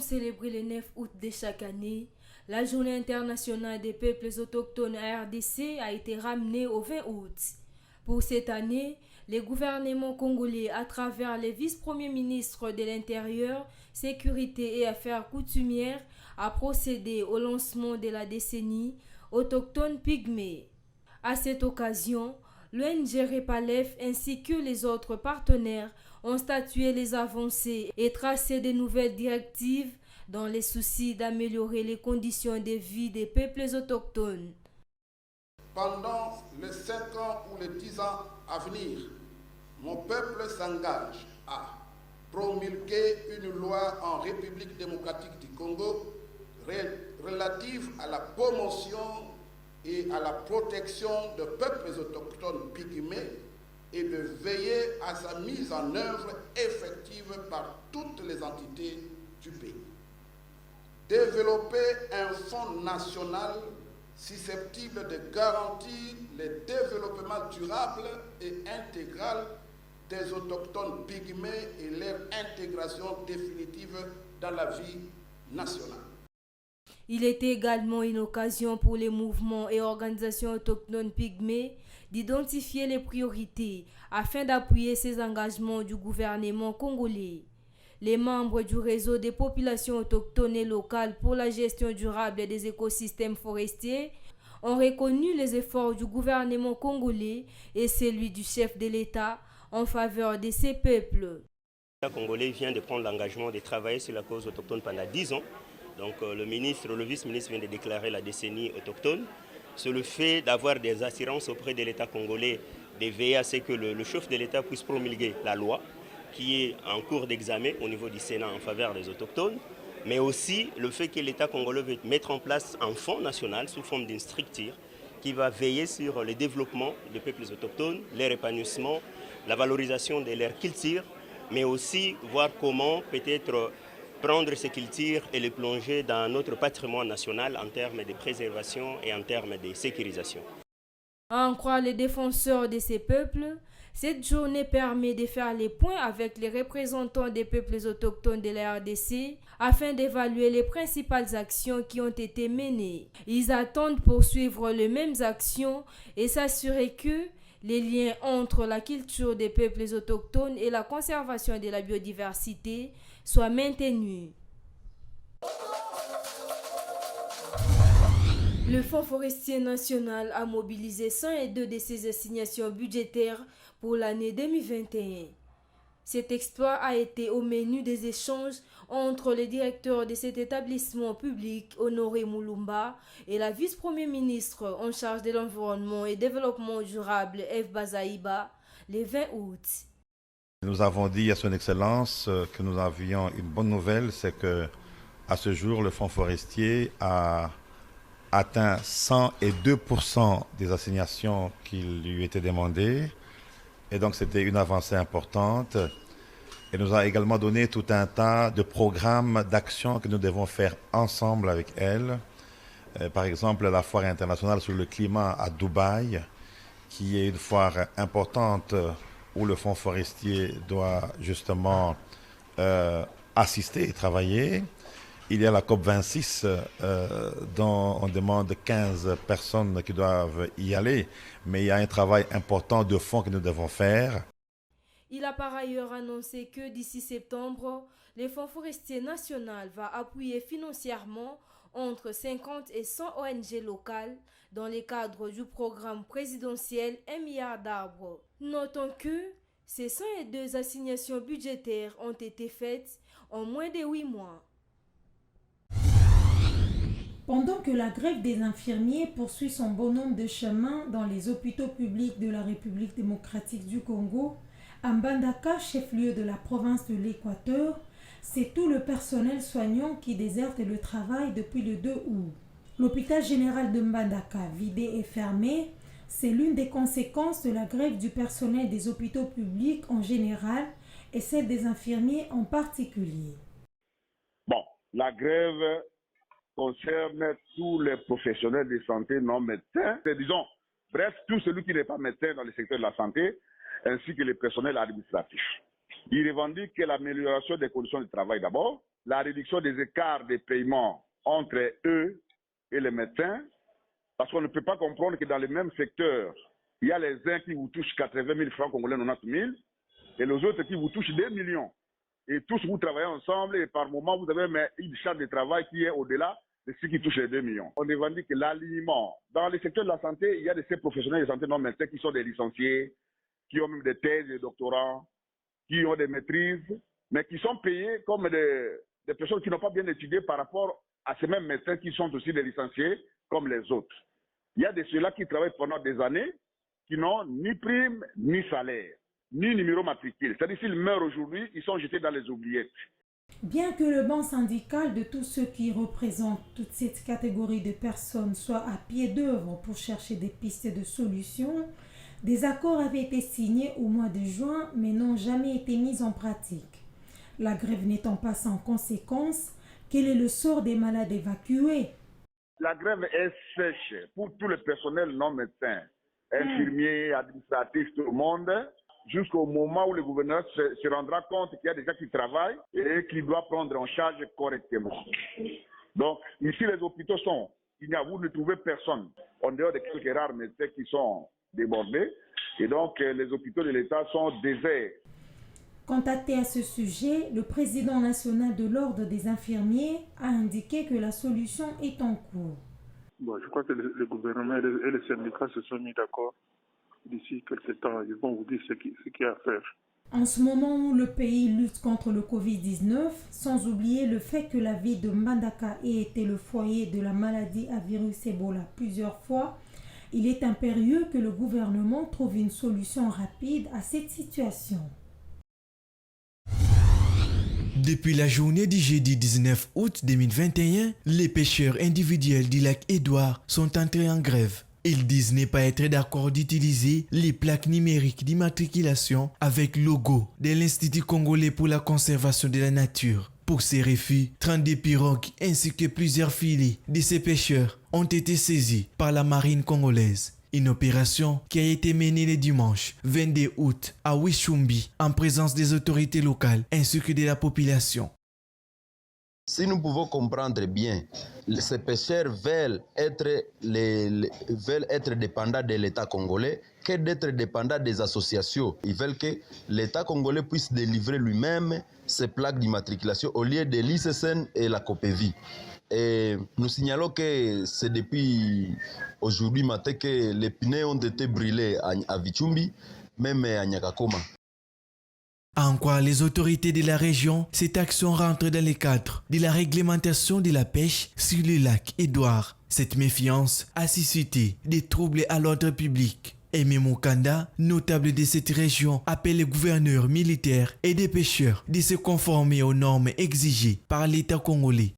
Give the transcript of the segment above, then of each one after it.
célébrée le 9 août de chaque année, la Journée internationale des peuples autochtones à RDC a été ramenée au 20 août. Pour cette année, les gouvernements congolais, à travers les vice-premiers ministres de l'Intérieur, Sécurité et Affaires coutumières, a procédé au lancement de la décennie autochtone pygmée. À cette occasion, l'ONG Repalef ainsi que les autres partenaires ont statué les avancées et tracé de nouvelles directives dans les soucis d'améliorer les conditions de vie des peuples autochtones. Pendant les 5 ans ou les 10 ans à venir, mon peuple s'engage à promulguer une loi en République démocratique du Congo relative à la promotion et à la protection de peuples autochtones pygmées et de veiller à sa mise en œuvre effective par toutes les entités du pays. Développer un fonds national susceptible de garantir le développement durable et intégral des autochtones pygmées et leur intégration définitive dans la vie nationale. Il est également une occasion pour les mouvements et organisations autochtones pygmées d'identifier les priorités afin d'appuyer ces engagements du gouvernement congolais. Les membres du réseau des populations autochtones et locales pour la gestion durable des écosystèmes forestiers ont reconnu les efforts du gouvernement congolais et celui du chef de l'État en faveur de ces peuples. L'État congolais vient de prendre l'engagement de travailler sur la cause autochtone pendant 10 ans. Donc le vice-ministre vient de déclarer la décennie autochtone. Sur le fait d'avoir des assurances auprès de l'État congolais, de veiller à ce que le chef de l'État puisse promulguer la loi qui est en cours d'examen au niveau du Sénat en faveur des autochtones, mais aussi le fait que l'État congolais veut mettre en place un fonds national sous forme d'une structure qui va veiller sur le développement des peuples autochtones, leur épanouissement, la valorisation de leur culture, mais aussi voir comment peut-être prendre ces cultures et les plonger dans notre patrimoine national en termes de préservation et en termes de sécurisation. À en croire les défenseurs de ces peuples, cette journée permet de faire les points avec les représentants des peuples autochtones de la RDC afin d'évaluer les principales actions qui ont été menées. Ils attendent poursuivre les mêmes actions et s'assurer que les liens entre la culture des peuples autochtones et la conservation de la biodiversité soient maintenus. Le Fonds forestier national a mobilisé 102 de ses assignations budgétaires pour l'année 2021. Cet exploit a été au menu des échanges entre le directeur de cet établissement public, Honoré Moulumba, et la vice-premier ministre en charge de l'environnement et développement durable, Eve Bazaïba, le 20 août. Nous avons dit à son Excellence que nous avions une bonne nouvelle, c'est que à ce jour, le Fonds forestier a atteint 102% des assignations qui lui étaient demandées. Et donc, c'était une avancée importante. Et nous a également donné tout un tas de programmes d'actions que nous devons faire ensemble avec elle. Par exemple, la foire internationale sur le climat à Dubaï, qui est une foire importante où le Fonds forestier doit justement assister et travailler. Il y a la COP26 dont on demande 15 personnes qui doivent y aller, mais il y a un travail important de fond que nous devons faire. Il a par ailleurs annoncé que d'ici septembre, le Fonds forestier national va appuyer financièrement entre 50 et 100 ONG locales dans le cadre du programme présidentiel 1 milliard d'arbres. Notons que ces 102 assignations budgétaires ont été faites en moins de 8 mois. Pendant que la grève des infirmiers poursuit son bonhomme de chemin dans les hôpitaux publics de la République démocratique du Congo, à Mbandaka, chef-lieu de la province de l'Équateur, c'est tout le personnel soignant qui déserte le travail depuis le 2 août. L'hôpital général de Mbandaka, vidé et fermé, c'est l'une des conséquences de la grève du personnel des hôpitaux publics en général et celle des infirmiers en particulier. Bon, la grève concerne tous les professionnels de santé non médecins, disons, bref, tout celui qui n'est pas médecin dans le secteur de la santé, ainsi que les personnels administratifs. Ils revendiquent l'amélioration des conditions de travail d'abord, la réduction des écarts des paiements entre eux et les médecins, parce qu'on ne peut pas comprendre que dans le même secteur, il y a les uns qui vous touchent 80 000 francs congolais, 90 000, et les autres qui vous touchent 2 millions. Et tous vous travaillez ensemble et par moment, vous avez une charge de travail qui est au-delà de ceux qui touchent les 2 millions. On revendique l'alignement. Dans le secteur de la santé, il y a de ces professionnels de santé non médecins qui sont des licenciés, qui ont même des thèses, des doctorats, qui ont des maîtrises, mais qui sont payés comme des personnes qui n'ont pas bien étudié par rapport à ces mêmes médecins qui sont aussi des licenciés comme les autres. Il y a de ceux-là qui travaillent pendant des années, qui n'ont ni prime, ni salaire, ni numéro matricule. C'est-à-dire s'ils meurent aujourd'hui, ils sont jetés dans les oubliettes. Bien que le banc syndical de tous ceux qui représentent toute cette catégorie de personnes soit à pied d'œuvre pour chercher des pistes de solutions, des accords avaient été signés au mois de juin mais n'ont jamais été mis en pratique. La grève n'étant pas sans conséquences, quel est le sort des malades évacués? La grève est sèche pour tout le personnel non médecin, infirmiers, administratifs, tout le monde, jusqu'au moment où le gouverneur se rendra compte qu'il y a des gens qui travaillent et qui doivent prendre en charge correctement. Donc, ici, les hôpitaux sont, vous ne trouvez personne, en dehors de quelques rares médecins qui sont débordés, et donc les hôpitaux de l'État sont déserts. Contacté à ce sujet, le président national de l'Ordre des infirmiers a indiqué que la solution est en cours. Bon, je crois que le gouvernement et les syndicats se sont mis d'accord. D'ici quelques temps, ils vont vous dire ce qu'il y a à faire. En ce moment où le pays lutte contre le Covid-19, sans oublier le fait que la ville de Mbandaka ait été le foyer de la maladie à virus Ebola plusieurs fois, il est impérieux que le gouvernement trouve une solution rapide à cette situation. Depuis la journée du jeudi 19 août 2021, les pêcheurs individuels du lac Édouard sont entrés en grève. Ils disent ne pas être d'accord d'utiliser les plaques numériques d'immatriculation avec logo de l'Institut congolais pour la conservation de la nature. Pour ces refus, 32 pirogues ainsi que plusieurs filets de ces pêcheurs ont été saisis par la marine congolaise. Une opération qui a été menée le dimanche 22 août à Wishumbi en présence des autorités locales ainsi que de la population. Si nous pouvons comprendre bien, ces pêcheurs veulent être dépendants de l'État congolais que d'être dépendants des associations. Ils veulent que l'État congolais puisse délivrer lui-même ces plaques d'immatriculation au lieu de l'ICSN et la COPEVI. Et nous signalons que c'est depuis aujourd'hui matin que les pneus ont été brûlés à Vichumbi, même à Nyakakoma. En quoi les autorités de la région, cette action rentre dans le cadre de la réglementation de la pêche sur le lac Édouard. Cette méfiance a suscité des troubles à l'ordre public. Aimé Mokanda, notable de cette région, appelle les gouverneurs militaires et des pêcheurs de se conformer aux normes exigées par l'État congolais.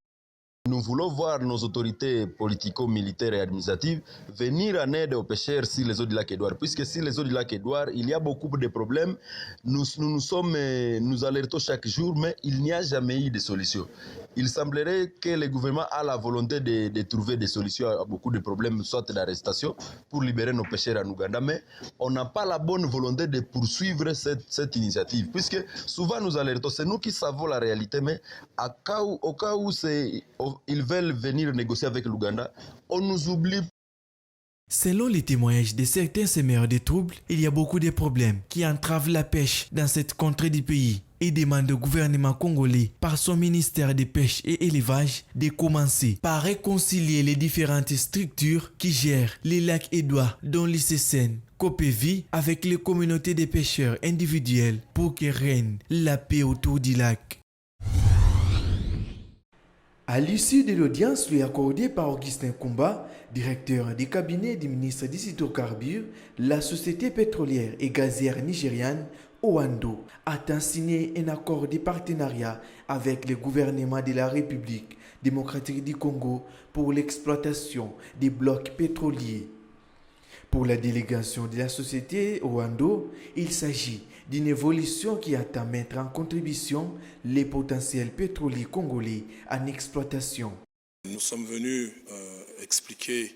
Nous voulons voir nos autorités politico-militaires et administratives venir en aide aux pêcheurs sur les eaux du lac Édouard. Puisque sur les eaux du lac Édouard, il y a beaucoup de problèmes. Nous alertons chaque jour, mais il n'y a jamais eu de solution. Il semblerait que le gouvernement a la volonté de trouver des solutions à beaucoup de problèmes, soit d'arrestation, pour libérer nos pêcheurs en Ouganda, mais on n'a pas la bonne volonté de poursuivre cette initiative. Puisque souvent nous alertons, c'est nous qui savons la réalité, mais au cas où ils veulent venir négocier avec l'Ouganda, on nous oublie. Selon les témoignages de certains semeurs de troubles, il y a beaucoup de problèmes qui entravent la pêche dans cette contrée du pays et demandent au gouvernement congolais, par son ministère de pêche et élevage, de commencer par réconcilier les différentes structures qui gèrent les lacs Édouard, dont l'ICSN, COPEVI, avec les communautés de pêcheurs individuels pour que règne la paix autour du lac. À l'issue de l'audience lui accordée par Augustin Kumba, directeur du cabinet du ministre des Hydrocarbures, la société pétrolière et gazière nigériane Owando a signé un accord de partenariat avec le gouvernement de la République démocratique du Congo pour l'exploitation des blocs pétroliers. Pour la délégation de la société Owando, il s'agit d'une évolution qui attend mettre en contribution les potentiels pétroliers congolais en exploitation. Nous sommes venus expliquer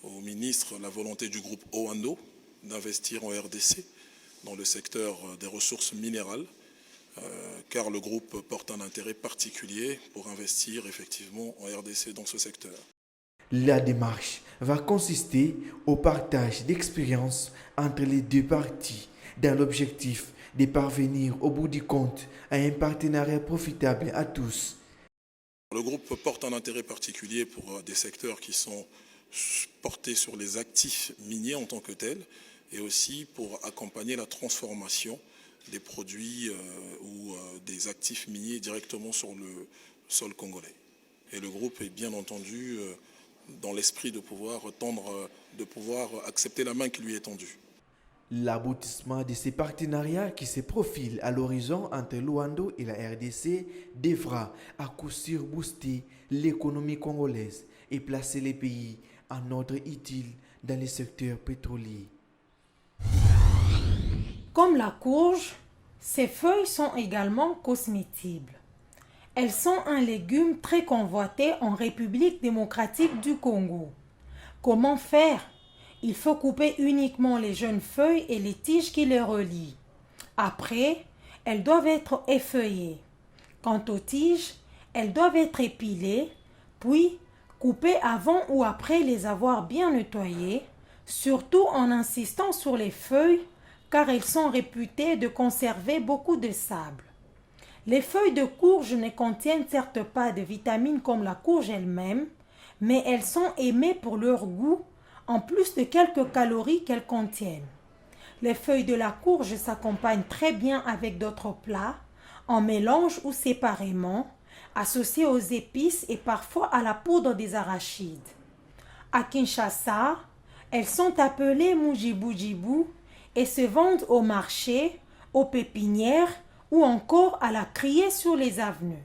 au ministre la volonté du groupe Owando d'investir en RDC dans le secteur des ressources minérales car le groupe porte un intérêt particulier pour investir effectivement en RDC dans ce secteur. La démarche va consister au partage d'expériences entre les deux parties dans l'objectif de parvenir au bout du compte à un partenariat profitable à tous. Le groupe porte un intérêt particulier pour des secteurs qui sont portés sur les actifs miniers en tant que tels et aussi pour accompagner la transformation des produits ou des actifs miniers directement sur le sol congolais. Et le groupe est bien entendu dans l'esprit de pouvoir accepter la main qui lui est tendue. L'aboutissement de ces partenariats qui se profilent à l'horizon entre Luando et la RDC devra à coup sûr booster l'économie congolaise et placer les pays en ordre utile dans les secteurs pétroliers. Comme la courge, ces feuilles sont également comestibles. Elles sont un légume très convoité en République démocratique du Congo. Comment faire? Il faut couper uniquement les jeunes feuilles et les tiges qui les relient. Après, elles doivent être effeuillées. Quant aux tiges, elles doivent être épilées, puis coupées avant ou après les avoir bien nettoyées, surtout en insistant sur les feuilles, car elles sont réputées de conserver beaucoup de sable. Les feuilles de courge ne contiennent certes pas de vitamines comme la courge elle-même, mais elles sont aimées pour leur goût, en plus de quelques calories qu'elles contiennent. Les feuilles de la courge s'accompagnent très bien avec d'autres plats, en mélange ou séparément, associées aux épices et parfois à la poudre des arachides. À Kinshasa, elles sont appelées mujibu-jibu et se vendent au marché, aux pépinières ou encore à la criée sur les avenues.